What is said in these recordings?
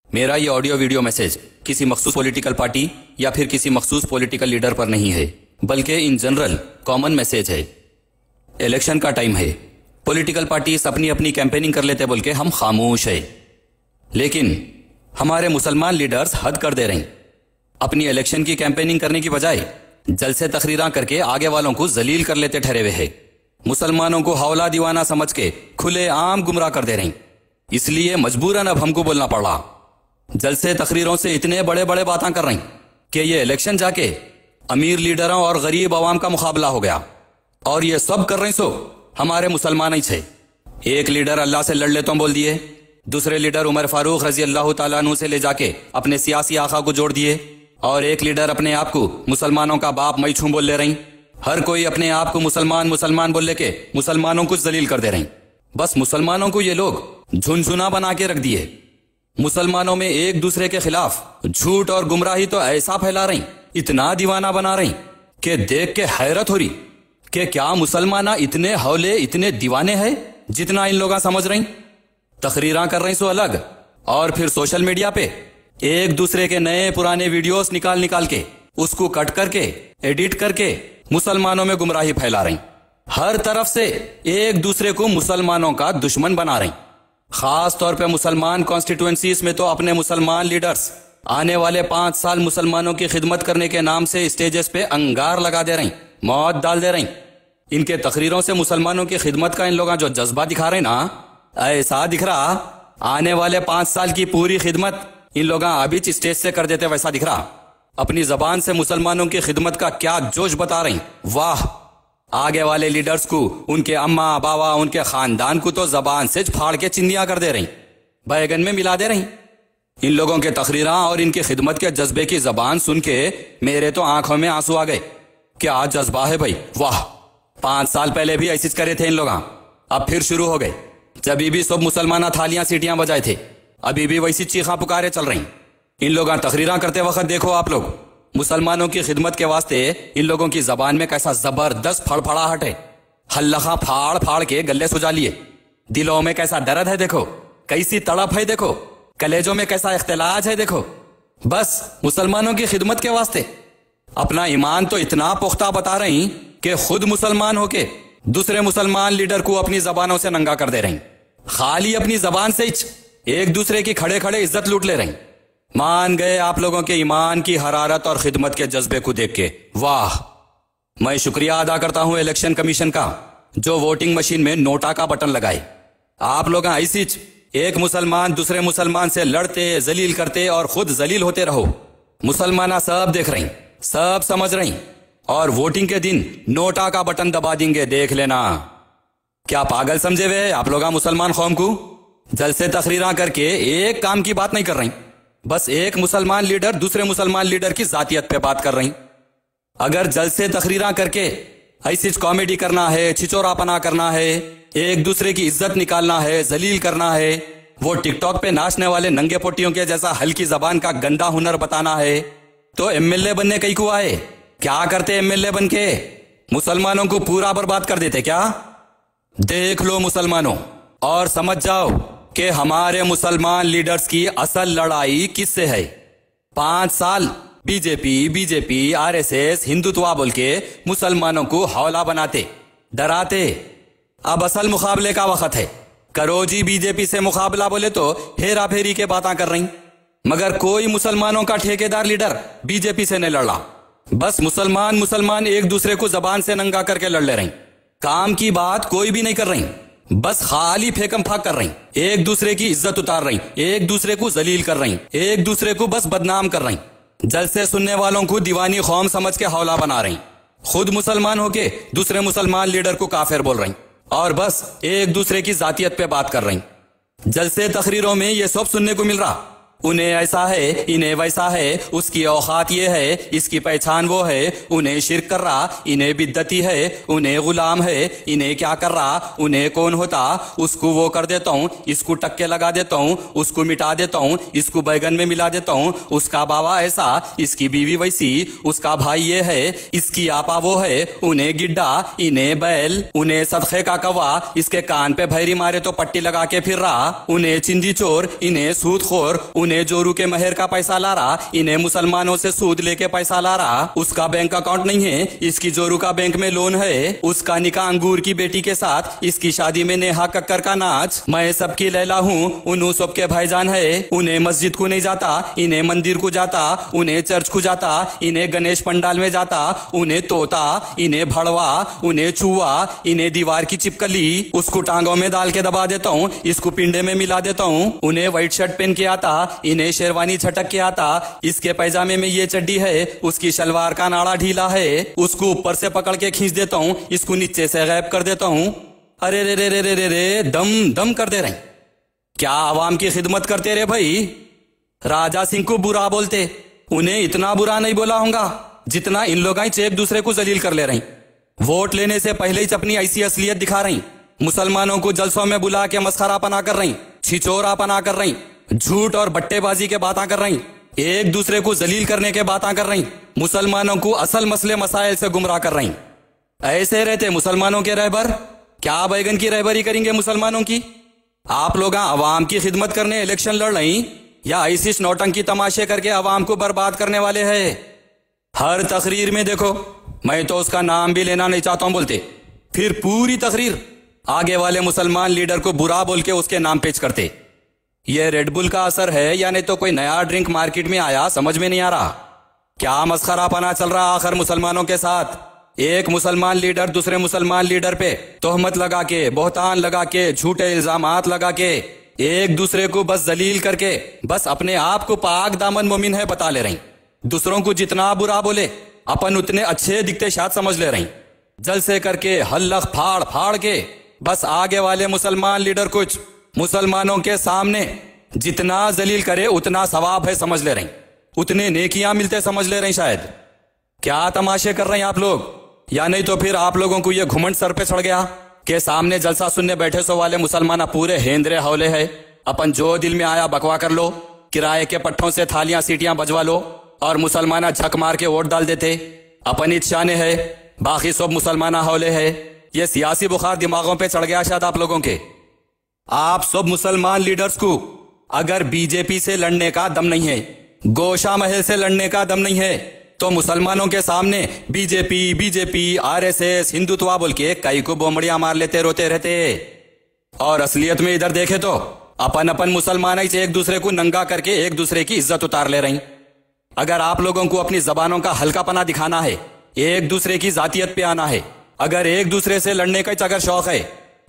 मेरा ये audio video message किसी मखसूस पॉलिटिकल पार्टी या फिर किसी मखसूस पॉलिटिकल लीडर पर नहीं है, बल्कि इन जनरल कॉमन मैसेज है। इलेक्शन का टाइम है, पॉलिटिकल पार्टीज अपनी अपनी कैंपेनिंग कर लेते बोल के हम खामोश है, लेकिन हमारे मुसलमान लीडर्स हद कर दे रहे हैं। अपनी इलेक्शन की कैंपेनिंग करने की बजाय जलसे तकरीरां करके आगे वालों को जलील कर लेते ठहरे हुए हैं। मुसलमानों को हौला दीवाना समझ के खुले आम गुमराह कर दे रहे हैं। इसलिए मजबूरन अब हमको बोलना पड़ा। जलसे तकरीरों से इतने बड़े बड़े बातें कर रहे हैं कि ये इलेक्शन जाके अमीर लीडरों और गरीब अवाम का मुकाबला हो गया, और ये सब कर रहे सो हमारे मुसलमान ही थे। एक लीडर अल्लाह से लड़ लेता बोल दिए, दूसरे लीडर उमर फारूक रजी अल्लाह तआला अन्हु से ले जाके अपने सियासी आका को जोड़ दिए, और एक लीडर अपने आप को मुसलमानों का बाप मैं छू बोल ले रही। हर कोई अपने आप को मुसलमान मुसलमान बोल लेके मुसलमानों को जलील कर दे रही। बस मुसलमानों को ये लोग झुनझुना बना के रख दिए। मुसलमानों में एक दूसरे के खिलाफ झूठ और गुमराही तो ऐसा फैला रही, इतना दीवाना बना रही कि देख के हैरत हो रही कि क्या मुसलमान इतने हौले इतने दीवाने हैं जितना इन लोग समझ रही। तकरीरां कर रही सो अलग, और फिर सोशल मीडिया पे एक दूसरे के नए पुराने वीडियोस निकाल निकाल के उसको कट करके एडिट करके मुसलमानों में गुमराही फैला रही। हर तरफ से एक दूसरे को मुसलमानों का दुश्मन बना रही। खास तौर पे मुसलमान कॉन्स्टिट्यूएंसीज में तो अपने मुसलमान लीडर्स आने वाले 5 साल मुसलमानों की खिदमत करने के नाम से स्टेजेस पे अंगार लगा दे रही, मौत डाल दे रही। इनके तकरीरों से मुसलमानों की खिदमत का इन लोग जो जज्बा दिखा रहे ना, ऐसा दिख रहा आने वाले 5 साल की पूरी खिदमत इन लोग अभी स्टेज से कर देते वैसा दिख रहा। अपनी जबान से मुसलमानों की खिदमत का क्या जोश बता रही। वाह, आगे वाले लीडर्स को, उनके अम्मा बाबा, उनके खानदान को तो जबान से फाड़ के चिंदियां कर दे रही, बैगन में मिला दे रही। इन लोगों के तकरीरां और इनकी खिदमत के जज्बे की जबान सुन के मेरे तो आंखों में आंसू आ गए। क्या जज्बा है भाई, वाह। 5 साल पहले भी ऐसी करे थे इन लोग, अब फिर शुरू हो गए। जब भी सब मुसलमान थालियां सीटियां बजाए थे, अभी भी वैसी चीखा पुकारे चल रही। इन लोग तकरीरां करते वक्त देखो आप लोग, मुसलमानों की खिदमत के वास्ते इन लोगों की जबान में कैसा जबरदस्त फड़फड़ाहट है। हल्लखा फाड़ फाड़ के गले सुजा लिए। दिलों में कैसा दर्द है देखो, कैसी तड़प है देखो, कलेजों में कैसा इख्तिलाज है देखो। बस मुसलमानों की खिदमत के वास्ते अपना ईमान तो इतना पुख्ता बता रही कि खुद मुसलमान होके दूसरे मुसलमान लीडर को अपनी जबानों से नंगा कर दे रही। खाली अपनी जबान से एक दूसरे की खड़े खड़े इज्जत लूट ले रही। मान गए आप लोगों के ईमान की हरारत और खिदमत के जज्बे को देख के। वाह, मैं शुक्रिया अदा करता हूं इलेक्शन कमीशन का, जो वोटिंग मशीन में नोटा का बटन लगाए। आप लोग ऐसी एक मुसलमान दूसरे मुसलमान से लड़ते, जलील करते और खुद जलील होते रहो। मुसलमान सब देख रही, सब समझ रही, और वोटिंग के दिन नोटा का बटन दबा देंगे, देख लेना। क्या पागल समझे हुए आप लोग मुसलमान कौम को? जलसे तकरीरां करके एक काम की बात नहीं कर रही, बस एक मुसलमान लीडर दूसरे मुसलमान लीडर की जातियत पे बात कर रही। अगर जलसे तकरीरां करके ऐसी कॉमेडी करना है, छिचोरापना करना है, एक दूसरे की इज्जत निकालना है, जलील करना है, वो टिकटॉक पे नाचने वाले नंगे पोटियों के जैसा हल्की जबान का गंदा हुनर बताना है, तो एमएलए बनने कई को आए? क्या करते एमएलए बन के? मुसलमानों को पूरा बर्बाद कर देते क्या? देख लो मुसलमानों, और समझ जाओ कि हमारे मुसलमान लीडर्स की असल लड़ाई किससे है। 5 साल बीजेपी आरएसएस हिंदुत्व बोल के मुसलमानों को हौला बनाते, डराते। अब असल मुकाबले का वक्त है। करो जी बीजेपी से मुकाबला बोले तो हेरा फेरी के बातें कर रही, मगर कोई मुसलमानों का ठेकेदार लीडर बीजेपी से नहीं लड़ा। बस मुसलमान एक दूसरे को जबान से नंगा करके लड़ ले रही। काम की बात कोई भी नहीं कर रही, बस खाली फेकम फाक कर रही, एक दूसरे की इज्जत उतार रही, एक दूसरे को जलील कर रही, एक दूसरे को बस बदनाम कर रही। जलसे सुनने वालों को दीवानी कौम समझ के हौला बना रही, खुद मुसलमान होके दूसरे मुसलमान लीडर को काफिर बोल रही, और बस एक दूसरे की जातियत पे बात कर रही। जलसे तकरीरों में ये सब सुनने को मिल रहा। उन्हें ऐसा है, इन्हें वैसा है, उसकी औकात ये है, इसकी पहचान वो है, उन्हें शिर्क कर रहा, इन्हें बिद्दती है, उन्हें गुलाम है, इन्हें क्या कर रहा, उन्हें कौन होता, उसको वो कर देता हूँ, इसको टक्के लगा देता हूँ, उसको मिटा देता हूँ, इसको बैगन में मिला देता हूँ, उसका बाबा ऐसा, इसकी बीवी वैसी, उसका भाई ये है, इसकी आपा वो है, उन्हें गिड्डा, इन्हें बैल, उन्हें सदखे का कौवा, इसके कान पे भैरी मारे तो पट्टी लगा के फिर रहा, उन्हें चिंदी चोर, इन्हें सूदखोर, उन्हें जोरू के महर का पैसा ला रहा, इन्हें मुसलमानों से सूद लेके पैसा ला रहा। उसका बैंक अकाउंट नहीं है, इसकी जोरू का बैंक में लोन है। उसका निकाह अंगूर की बेटी के साथ, इसकी शादी में नेहा कक्कर का नाच। मैं सबकी लैला हूँ, उन्हों सबके भाईजान है। उन्हें मस्जिद को नहीं जाता, इन्हें मंदिर को जाता। उन्हें चर्च को जाता, इन्हें गणेश पंडाल में जाता। उन्हें तोता, इन्हें भड़वा। उन्हें चूहा, इन्हें दीवार की चिपकली। उसको टांगों में डाल के दबा देता हूँ, इसको पिंडे में मिला देता हूँ। उन्हें व्हाइट शर्ट पहन के आता, इन्हें शेरवानी छटक के आता। इसके पैजामे में ये चड्डी है, उसकी शलवार का नाड़ा ढीला है। उसको ऊपर से पकड़ के खींच देता हूँ, इसको नीचे से गायब कर देता हूँ। अरे रे रे रे रे रे रे, दम दम कर दे रहे। क्या आवाम की खिदमत करते रे भाई। राजा सिंह को बुरा बोलते, उन्हें इतना बुरा नहीं बोला होगा जितना इन लोग एक दूसरे को जलील कर ले रही। वोट लेने से पहले ही अपनी ऐसी असलियत दिखा रही। मुसलमानों को जलसों में बुला के मस्खरापना कर रही, छिचोरापना कर रही, झूठ और बट्टेबाजी के बातें कर रही, एक दूसरे को जलील करने के बातें कर रही, मुसलमानों को असल मसले मसाइल से गुमराह कर रही। ऐसे रहते मुसलमानों के रहबर। क्या बैगन की रहबरी करेंगे मुसलमानों की। आप लोग अवाम की खिदमत करने इलेक्शन लड़ रही, या ऐसी नौटंकी तमाशे करके अवाम को बर्बाद करने वाले हैं। हर तकरीर में देखो, मैं तो उसका नाम भी लेना नहीं चाहता हूं बोलते, फिर पूरी तकरीर आगे वाले मुसलमान लीडर को बुरा बोल के उसके नाम पेश करते। यह रेडबुल का असर है या नहीं तो कोई नया ड्रिंक मार्केट में आया, समझ में नहीं आ रहा। क्या मस्खरापना चल रहा आखिर मुसलमानों के साथ। एक मुसलमान लीडर दूसरे मुसलमान लीडर पे तोहमत लगा के, बोहतान लगा के, झूठे इल्जामात लगा के, एक दूसरे को बस जलील करके, बस अपने आप को पाक दामन मोमिन है बता ले रही। दूसरों को जितना बुरा बोले अपन उतने अच्छे दिखते शायद समझ ले रही। जलसे करके, हल्लख फाड़ फाड़ के, बस आगे वाले मुसलमान लीडर कुछ मुसलमानों के सामने जितना जलील करे उतना सवाब है समझ ले रही, उतने नेकियां मिलते समझ ले रही शायद। क्या तमाशे कर रहे हैं आप लोग। या नहीं तो फिर आप लोगों को यह घुमंड सर पे चढ़ गया कि सामने जलसा सुनने बैठे सो वाले मुसलमान पूरे हेंद्रे हौले है, अपन जो दिल में आया बकवा कर लो, किराए के पट्टों से थालियां सीटियां बजवा लो और मुसलमाना झक मार के वोट डाल देते। अपन इच्छाने है, बाकी सब मुसलमाना हौले है। ये सियासी बुखार दिमागों पे चढ़ गया शायद आप लोगों के। आप सब मुसलमान लीडर्स को अगर बीजेपी से लड़ने का दम नहीं है, गोशा महल से लड़ने का दम नहीं है, तो मुसलमानों के सामने बीजेपी आरएसएस हिंदुत्व बोल के कई को बोमड़ियां मार लेते रोते रहते। और असलियत में इधर देखे तो अपन अपन मुसलमान से एक दूसरे को नंगा करके एक दूसरे की इज्जत उतार ले रही। अगर आप लोगों को अपनी जबानों का हल्कापना दिखाना है, एक दूसरे की जातियत पे आना है, अगर एक दूसरे से लड़ने का अगर शौक है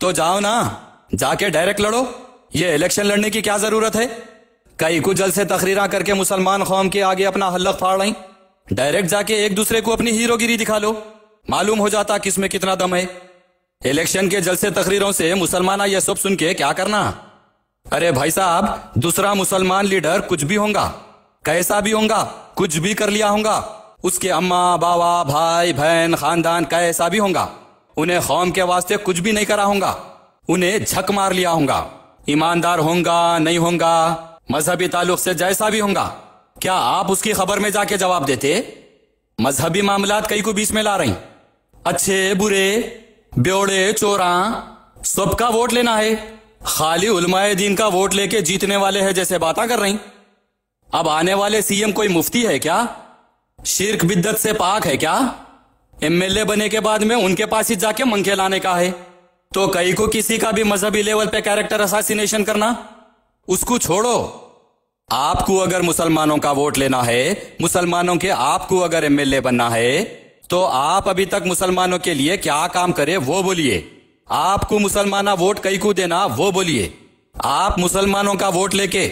तो जाओ ना, जाके डायरेक्ट लड़ो। ये इलेक्शन लड़ने की क्या जरूरत है। कई को जल से तकरीरा करके मुसलमान कौम के आगे अपना हल्लक फाड़ रही। डायरेक्ट जाके एक दूसरे को अपनी हीरोगिरी दिखा लो, मालूम हो जाता किसमें कितना दम है। इलेक्शन के जलसे तकरीरों से मुसलमान ये सब सुन के क्या करना। अरे भाई साहब, दूसरा मुसलमान लीडर कुछ भी होगा, कैसा भी होगा, कुछ भी कर लिया होगा, उसके अम्मा बाबा भाई बहन खानदान कैसा भी होगा, उन्हें कौम के वास्ते कुछ भी नहीं करा होगा, उन्हें झक मार लिया होगा। ईमानदार होगा नहीं होगा, मजहबी ताल्लुक से जैसा भी होगा, क्या आप उसकी खबर में जाके जवाब देते। मजहबी मामलात कई को बीच में ला रही। अच्छे बुरे ब्योड़े चोरा सबका वोट लेना है, खाली उलमाए दीन का वोट लेके जीतने वाले हैं जैसे बातें कर रही। अब आने वाले सीएम कोई मुफ्ती है क्या, शिर्क बिद्दत से पाक है क्या। एमएलए बने के बाद में उनके पास ही जाके मंके लाने का है। तो कई को किसी का भी मजहबी लेवल पे कैरेक्टर असासिनेशन करना, उसको छोड़ो। आपको अगर मुसलमानों का वोट लेना है, मुसलमानों के आपको अगर एमएलए बनना है, तो आप अभी तक मुसलमानों के लिए क्या काम करे वो बोलिए। आपको मुसलमाना वोट कई को देना वो बोलिए। आप मुसलमानों का वोट लेके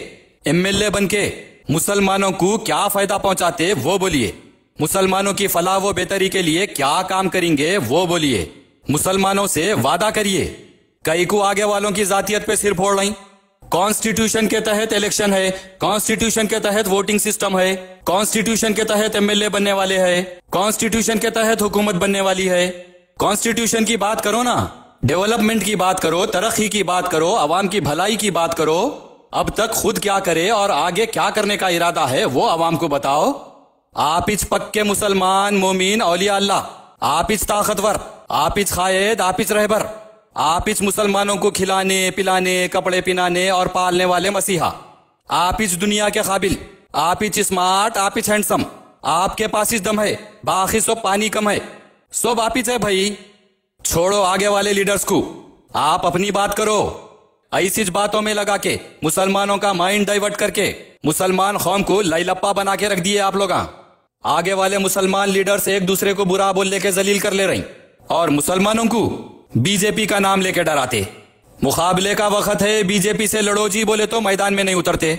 एमएलए बन के मुसलमानों को क्या फायदा पहुंचाते वो बोलिए। मुसलमानों की फलाह व बेहतरी के लिए क्या काम करेंगे वो बोलिए। मुसलमानों से वादा करिए। कई को आगे वालों की जातियत पे सिर फोड़ रही। कॉन्स्टिट्यूशन के तहत इलेक्शन है, कॉन्स्टिट्यूशन के तहत वोटिंग सिस्टम है, कॉन्स्टिट्यूशन के तहत एमएलए बनने वाले हैं, कॉन्स्टिट्यूशन के तहत हुकूमत बनने वाली है। कॉन्स्टिट्यूशन की बात करो ना, डेवलपमेंट की बात करो, तरक्की की बात करो, अवाम की भलाई की बात करो। अब तक खुद क्या करे और आगे क्या करने का इरादा है वो अवाम को बताओ। आप इच पक्के मुसलमान मोमीन औलिया अल्लाह, आप इच ताकतवर, आप इच खायद, आप इच रहबर, आप इस मुसलमानों को खिलाने पिलाने कपड़े पिनाने और पालने वाले मसीहा, आप इस दुनिया के काबिल, आप इच स्मार्ट, आप इच हैंडसम, आपके पास इस दम है, बाकी सब पानी कम है, सब आप इच है भाई। छोड़ो आगे वाले लीडर्स को, आप अपनी बात करो। ऐसी बातों में लगा के मुसलमानों का माइंड डाइवर्ट करके मुसलमान कौम को लैलप्पा बना के रख दिए आप लोग। आगे वाले मुसलमान लीडर्स एक दूसरे को बुरा बोल लेके जलील कर ले रही और मुसलमानों को बीजेपी का नाम लेके डराते। मुकाबले का वक्त है, बीजेपी से लड़ो जी बोले तो मैदान में नहीं उतरते।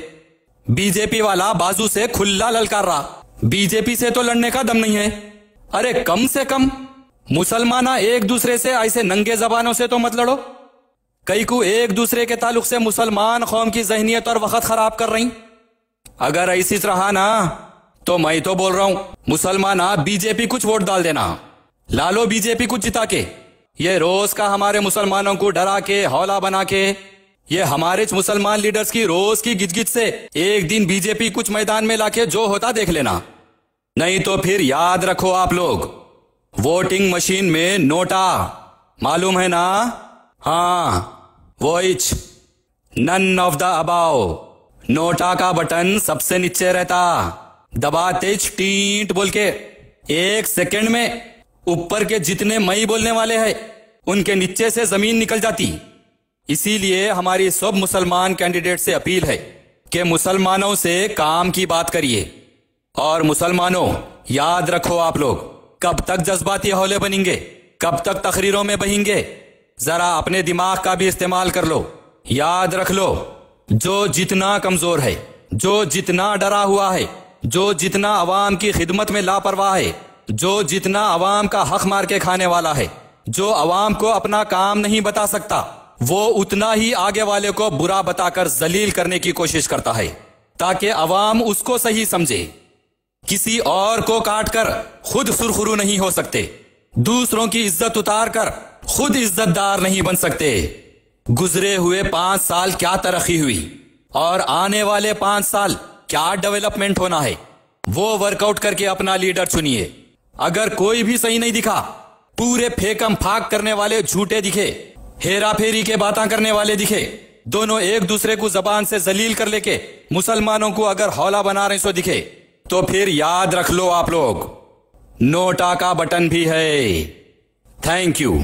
बीजेपी वाला बाजू से खुला ललकार रहा, बीजेपी से तो लड़ने का दम नहीं है। अरे कम से कम मुसलमान एक दूसरे से ऐसे नंगे जबानों से तो मत लड़ो। कई को एक दूसरे के ताल्लुक से मुसलमान कौम की जहनियत और वक्त खराब कर रही। अगर ऐसी रहा ना तो मैं तो बोल रहा हूं मुसलमान बीजेपी कुछ वोट डाल देना, लालो बीजेपी कुछ जिता के। ये रोज का हमारे मुसलमानों को डरा के हौला बना के, ये हमारे मुसलमान लीडर्स की रोज की गिजगिज से एक दिन बीजेपी कुछ मैदान में लाके जो होता देख लेना। नहीं तो फिर याद रखो आप लोग, वोटिंग मशीन में नोटा मालूम है ना? हाँ वो each, none of the above. NOTA का बटन सबसे नीचे रहता, दबाते टींट बोल के 1 सेकंड में ऊपर के जितने मई बोलने वाले हैं उनके नीचे से जमीन निकल जाती। इसीलिए हमारी सब मुसलमान कैंडिडेट से अपील है कि मुसलमानों से काम की बात करिए। और मुसलमानों याद रखो आप लोग, कब तक जज्बाती हौले बनेंगे, कब तक तकरीरों में बहेंगे? जरा अपने दिमाग का भी इस्तेमाल कर लो। याद रख लो, जो जितना कमजोर है, जो जितना डरा हुआ है, जो जितना अवाम की खिदमत में लापरवाह है, जो जितना अवाम का हक मार के खाने वाला है, जो अवाम को अपना काम नहीं बता सकता, वो उतना ही आगे वाले को बुरा बताकर जलील करने की कोशिश करता है ताकि अवाम उसको सही समझे। किसी और को काट कर खुद सुरखरू नहीं हो सकते, दूसरों की इज्जत उतार कर खुद इज्जतदार नहीं बन सकते। गुजरे हुए 5 साल क्या तरक्की हुई और आने वाले 5 साल क्या डेवलपमेंट होना है, वो वर्कआउट करके अपना लीडर चुनिए। अगर कोई भी सही नहीं दिखा, पूरे फेकम फाक करने वाले झूठे दिखे, हेरा फेरी के बातें करने वाले दिखे, दोनों एक दूसरे को जबान से जलील कर लेके मुसलमानों को अगर हौला बना रहे सो दिखे, तो फिर याद रख लो आप लोग, नोटा का बटन भी है। Thank you.